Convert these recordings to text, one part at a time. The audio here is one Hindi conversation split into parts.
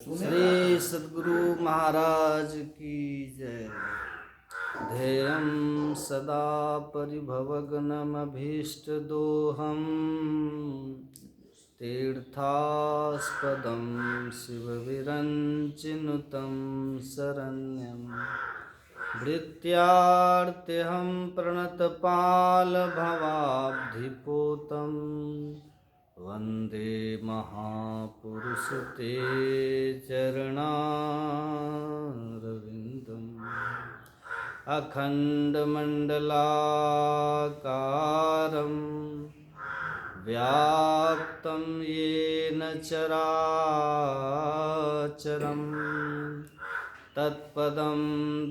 श्री सद्गुरु महाराज की जय। ध्येयं सदा परिभवग्नमभीष्टदोहं तीर्थास्पदं शिवविरञ्चिनुतं शरण्यं भृत्यार्त्यहं प्रणतपालभवाब्धिपोतं वन्दे महापुरुष ते चरणारविन्दम्। अखण्डमण्डलाकारं व्याप्तं येन चराचरं तत्पदं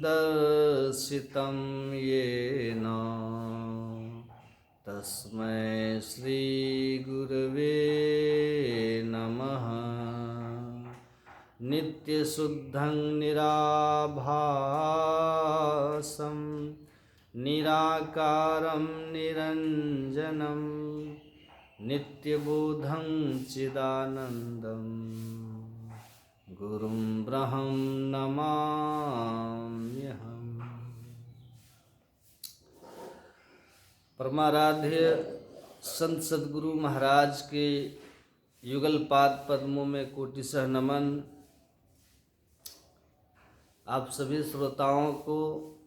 दर्शितं येन तस्मै श्रीगुरवे नमः। नित्यशुद्धं निराभासं निराकारं निरञ्जनं नित्यबोधं चिदानन्दं गुरुं ब्रह्मं नमाम्यहम्। परमाराध्य संत सद्गुरु महाराज के युगलपाद पद्मों में कोटिशः नमन। आप सभी श्रोताओं को,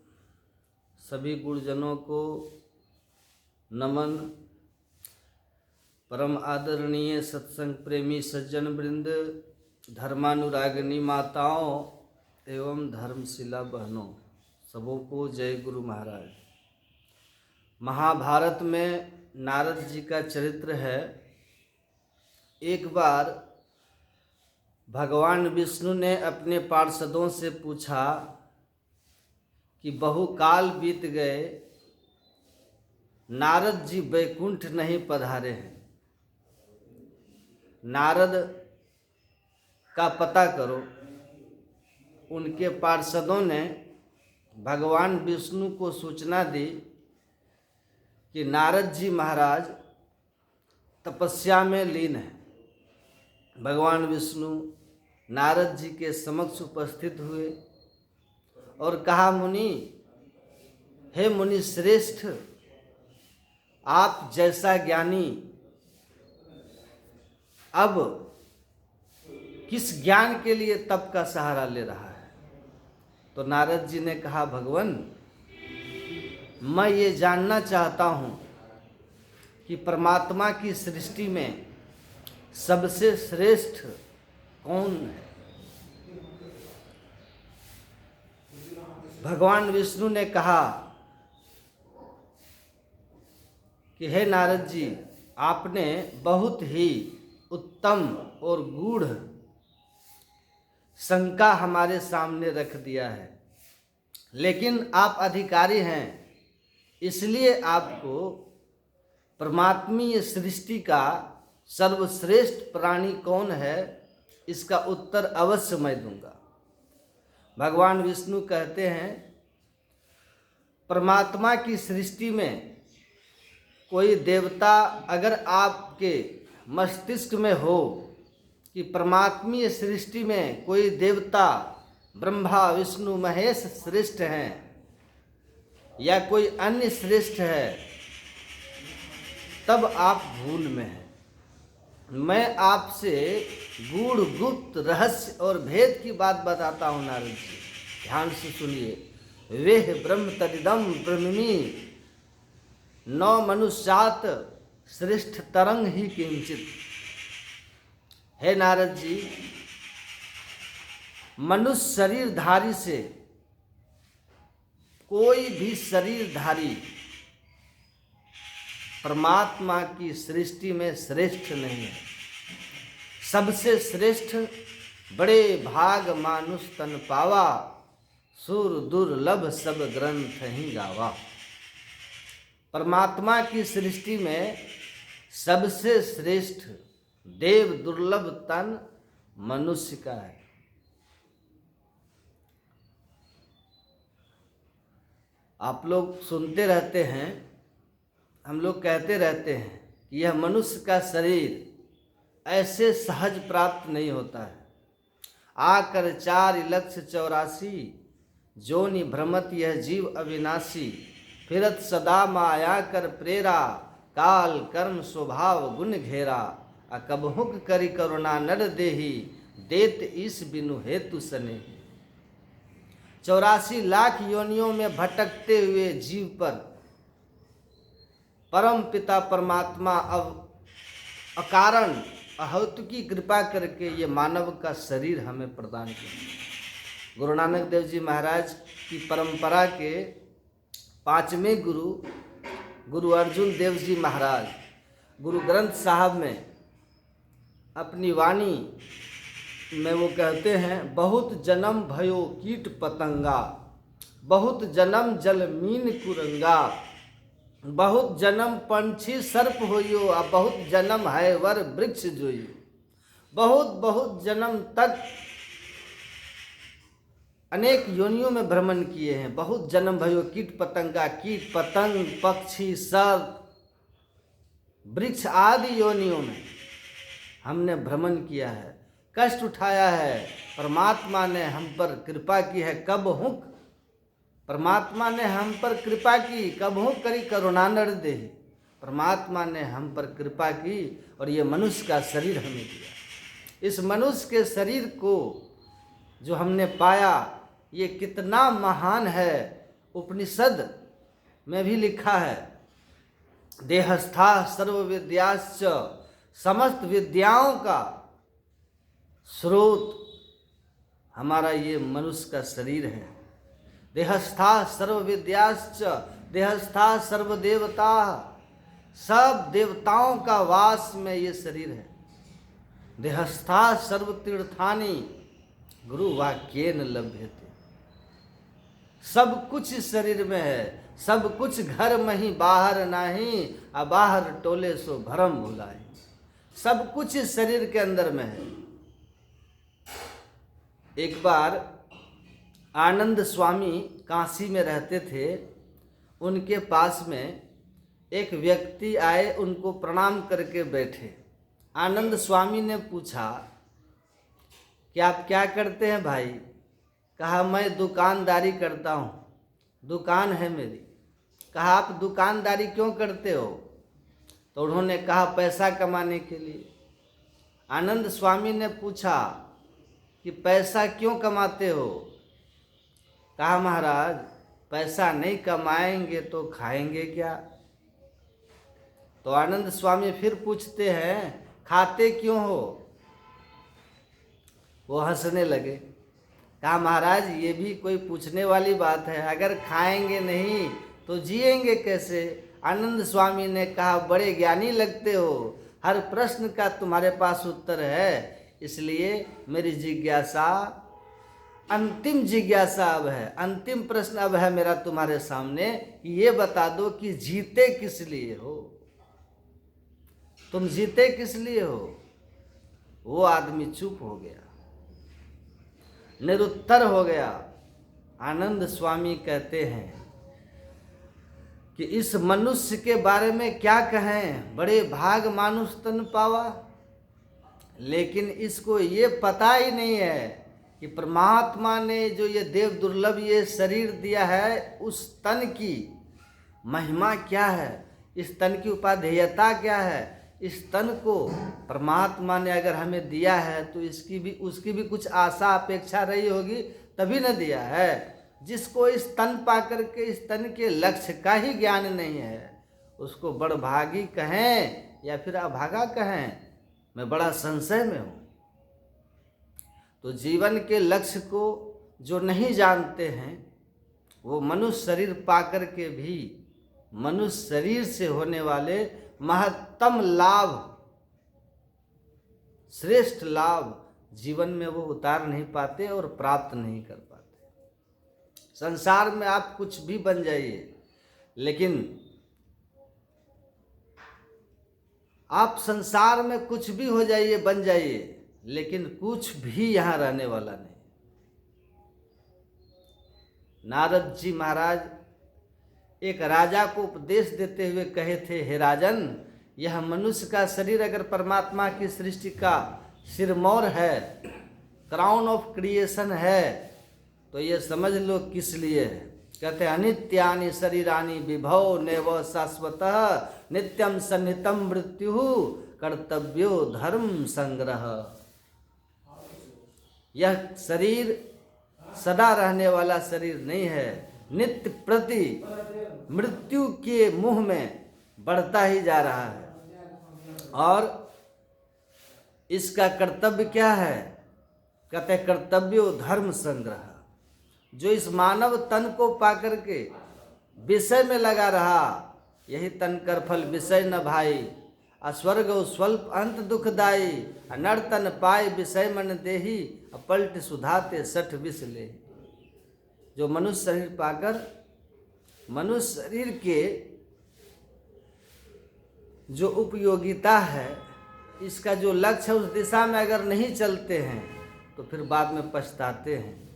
सभी गुरुजनों को नमन। परम आदरणीय सत्संग प्रेमी सज्जन वृंद, धर्मानुरागिनी माताओं एवं धर्मशिला बहनों, सबों को जय गुरु महाराज। महाभारत में नारद जी का चरित्र है। एक बार भगवान विष्णु ने अपने पार्षदों से पूछा कि बहुकाल बीत गए, नारद जी वैकुंठ नहीं पधारे हैं, नारद का पता करो। उनके पार्षदों ने भगवान विष्णु को सूचना दी कि नारद जी महाराज तपस्या में लीन हैं। भगवान विष्णु नारद जी के समक्ष उपस्थित हुए और कहा, मुनि, हे मुनि श्रेष्ठ, आप जैसा ज्ञानी अब किस ज्ञान के लिए तप का सहारा ले रहा है? तो नारद जी ने कहा, भगवान, मैं ये जानना चाहता हूँ कि परमात्मा की सृष्टि में सबसे श्रेष्ठ कौन है? भगवान विष्णु ने कहा कि हे नारद जी, आपने बहुत ही उत्तम और गूढ़ शंका हमारे सामने रख दिया है, लेकिन आप अधिकारी हैं, इसलिए आपको परमात्मीय सृष्टि का सर्वश्रेष्ठ प्राणी कौन है, इसका उत्तर अवश्य मैं दूंगा। भगवान विष्णु कहते हैं, परमात्मा की सृष्टि में कोई देवता अगर आपके मस्तिष्क में हो कि परमात्मीय सृष्टि में कोई देवता ब्रह्मा विष्णु महेश श्रेष्ठ हैं या कोई अन्य श्रेष्ठ है, तब आप भूल में हैं। मैं आपसे गूढ़ गुप्त रहस्य और भेद की बात बताता हूँ नारद जी, ध्यान से सुनिए। वेह ब्रह्म तदिदम ब्रह्मणि न मनुष्यात श्रेष्ठ तरंग ही किंचित। हे नारद जी, मनुष्य शरीरधारी से कोई भी शरीरधारी परमात्मा की सृष्टि में श्रेष्ठ नहीं है। सबसे श्रेष्ठ बड़े भाग मानुष तन पावा, सुर दुर्लभ सब ग्रंथ ही गावा। परमात्मा की सृष्टि में सबसे श्रेष्ठ देव दुर्लभ तन मनुष्य का है। आप लोग सुनते रहते हैं, हम लोग कहते रहते हैं कि यह मनुष्य का शरीर ऐसे सहज प्राप्त नहीं होता है। आकर 4,84,000 जोनि भ्रमत यह जीव अविनाशी। फिरत सदा माया कर प्रेरा काल कर्म स्वभाव गुण घेरा। अकबहुक करि करुणा नर देही देत ईस बिनु हेतु सने। 84 लाख योनियों में भटकते हुए जीव पर परम पिता परमात्मा अब अकारण अहेतु की कृपा करके ये मानव का शरीर हमें प्रदान किया। गुरु नानक देव जी महाराज की परंपरा के 5वें गुरु गुरु अर्जुन देव जी महाराज गुरु ग्रंथ साहब में अपनी वाणी में वो कहते हैं, बहुत जन्म भयो कीट पतंगा, बहुत जन्म जल मीन कुरंगा, बहुत जन्म पंछी सर्प होइयो, आ बहुत जन्म है वर वृक्ष जोइयो। बहुत बहुत जन्म तक अनेक योनियों में भ्रमण किए हैं। बहुत जन्म भयो कीट पतंगा, कीट पतंग पक्षी सर्प वृक्ष आदि योनियों में हमने भ्रमण किया है, कष्ट उठाया है। परमात्मा ने हम पर कृपा की है। कब हूँ परमात्मा ने हम पर कृपा की, कब हूँ करी करुणा नर देहि। परमात्मा ने हम पर कृपा की और ये मनुष्य का शरीर हमें दिया। इस मनुष्य के शरीर को जो हमने पाया ये कितना महान है। उपनिषद में भी लिखा है, देहस्था सर्व विद्याश्च, समस्त विद्याओं का स्रोत हमारा ये मनुष्य का शरीर है। देहस्था सर्व विद्याश्च, देहस्था सर्व देवता, सब देवताओं का वास में ये शरीर है। देहस्था सर्व तीर्थानि गुरु वाक्येन लभ्यते। सब कुछ इस शरीर में है, सब कुछ घर में ही बाहर नहीं, आ बाहर टोले सो भरम भुलाए। सब कुछ इस शरीर के अंदर में है। एक बार आनंद स्वामी काशी में रहते थे। उनके पास में एक व्यक्ति आए, उनको प्रणाम करके बैठे। आनंद स्वामी ने पूछा कि आप क्या करते हैं भाई? कहा मैं दुकानदारी करता हूँ, दुकान है मेरी। कहा आप दुकानदारी क्यों करते हो? तो उन्होंने कहा पैसा कमाने के लिए। आनंद स्वामी ने पूछा कि पैसा क्यों कमाते हो? कहा महाराज पैसा नहीं कमाएंगे तो खाएंगे क्या? तो आनंद स्वामी फिर पूछते हैं खाते क्यों हो? वो हंसने लगे। कहा महाराज ये भी कोई पूछने वाली बात है, अगर खाएंगे नहीं तो जिएंगे कैसे? आनंद स्वामी ने कहा बड़े ज्ञानी लगते हो, हर प्रश्न का तुम्हारे पास उत्तर है। इसलिए मेरी जिज्ञासा, अंतिम जिज्ञासा अब है, अंतिम प्रश्न अब है मेरा तुम्हारे सामने कि ये बता दो कि जीते किस लिए हो? तुम जीते किस लिए हो? वो आदमी चुप हो गया, निरुत्तर हो गया। आनंद स्वामी कहते हैं कि इस मनुष्य के बारे में क्या कहें, बड़े भाग मानुष तन पावा। लेकिन इसको ये पता ही नहीं है कि परमात्मा ने जो ये देव दुर्लभ ये शरीर दिया है, उस तन की महिमा क्या है, इस तन की उपाधेयता क्या है। इस तन को परमात्मा ने अगर हमें दिया है तो उसकी भी कुछ आशा अपेक्षा रही होगी, तभी न दिया है। जिसको इस तन पा करके इस तन के लक्ष्य का ही ज्ञान नहीं है, उसको बड़भागी कहें या फिर अभागा कहें, मैं बड़ा संशय में हूँ। तो जीवन के लक्ष्य को जो नहीं जानते हैं, वो मनुष्य शरीर पाकर के भी मनुष्य शरीर से होने वाले महत्तम लाभ, श्रेष्ठ लाभ जीवन में वो उतार नहीं पाते और प्राप्त नहीं कर पाते। संसार में आप कुछ भी बन जाइए, लेकिन आप संसार में कुछ भी हो जाइए, बन जाइए, लेकिन कुछ भी यहाँ रहने वाला नहीं। नारद जी महाराज एक राजा को उपदेश देते हुए कहे थे, हे राजन, यह मनुष्य का शरीर अगर परमात्मा की सृष्टि का सिरमौर है क्राउन ऑफ क्रिएशन है, तो ये समझ लो किस लिए है। कहते हैं अनित्यानि शरीरानि विभव नैव शाश्वतः नित्यम सन्निहितम मृत्यु कर्तव्यो धर्म संग्रह। यह शरीर सदा रहने वाला शरीर नहीं है, नित्य प्रति मृत्यु के मुंह में बढ़ता ही जा रहा है। और इसका कर्तव्य क्या है? कहते कर्तव्यो धर्म संग्रह। जो इस मानव तन को पाकर के विषय में लगा रहा, यही तन कर फल विषय न भाई, अस्वर्ग स्वल्प अंत दुखदाई, नर्तन पाए विषय मन देही, पलट सुधाते सठ विष ले। जो मनुष्य शरीर पाकर मनुष्य शरीर के जो उपयोगिता है, इसका जो लक्ष्य है, उस दिशा में अगर नहीं चलते हैं तो फिर बाद में पछताते हैं।